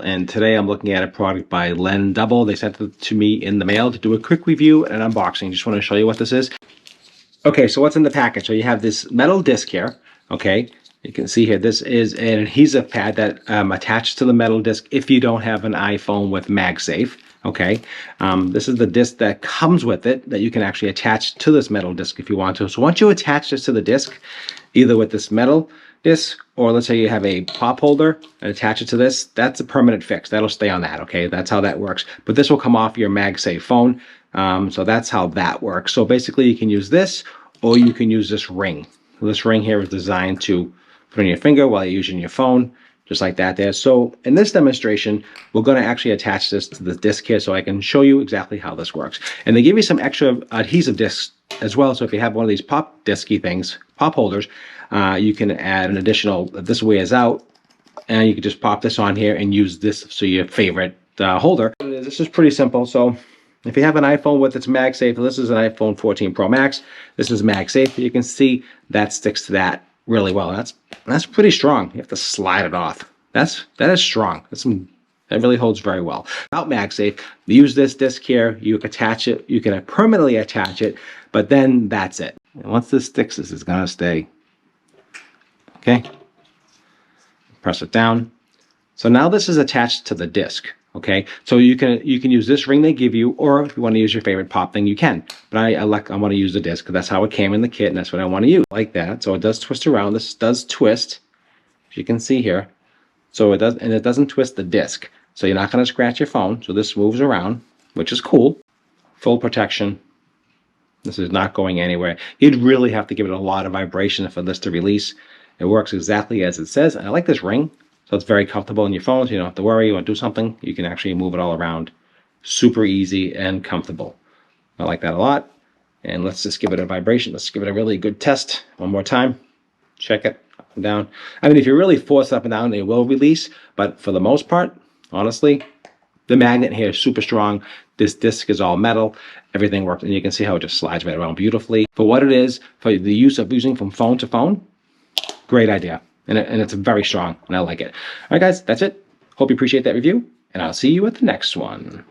And today I'm looking at a product by Lendouble. They sent it to me in the mail to do a quick review and an unboxing. Just want to show you what this is. Okay, so what's in the package? So you have this metal disc here, okay? You can see here, this is an adhesive pad that attaches to the metal disc if you don't have an iPhone with MagSafe, okay? This is the disc that comes with it that you can actually attach to this metal disc if you want to. So once you attach this to the disc, either with this metal disc, or let's say you have a pop holder and attach it to this, that's a permanent fix. That'll stay on that, okay? That's how that works. But this will come off your MagSafe phone. So that's how that works. So basically you can use this, or you can use this ring. This ring here is designed to put on your finger while you're using your phone, just like that there. So in this demonstration, we're going to actually attach this to the disc here so I can show you exactly how this works. And they give you some extra adhesive discs as well. So if you have one of these pop disky things, pop holders, you can add an additional, this wears out, and you can just pop this on here and use this so your favorite holder. This is pretty simple. So if you have an iPhone with its MagSafe, this is an iPhone 14 Pro Max, this is MagSafe, you can see that sticks to that really well. That's pretty strong. You have to slide it off. That is strong. That really holds very well. Without MagSafe, use this disc here, you attach it, you can permanently attach it, but then that's it. And once this sticks, this is gonna stay. Okay, press it down. So now this is attached to the disc. Okay, so you can use this ring they give you, or if you want to use your favorite pop thing, you can. But I want to use the disc because that's how it came in the kit, and that's what I want to use. Like that. So it does twist around. This does twist, as you can see here. So it does, and it doesn't twist the disc. So you're not going to scratch your phone. So this moves around, which is cool. Full protection. This is not going anywhere. You'd really have to give it a lot of vibration for this to release. It works exactly as it says. And I like this ring. So it's very comfortable in your phone, so you don't have to worry. You want to do something, you can actually move it all around. Super easy and comfortable. I like that a lot. And let's just give it a vibration. Let's give it a really good test one more time. Check it up and down. I mean, if you really force up and down, it will release. But for the most part, honestly, the magnet here is super strong. This disc is all metal. Everything works. And you can see how it just slides right around beautifully. For what it is, for the use of using from phone to phone, great idea. And it's very strong, and I like it. All right, guys, that's it. Hope you appreciate that review, and I'll see you at the next one.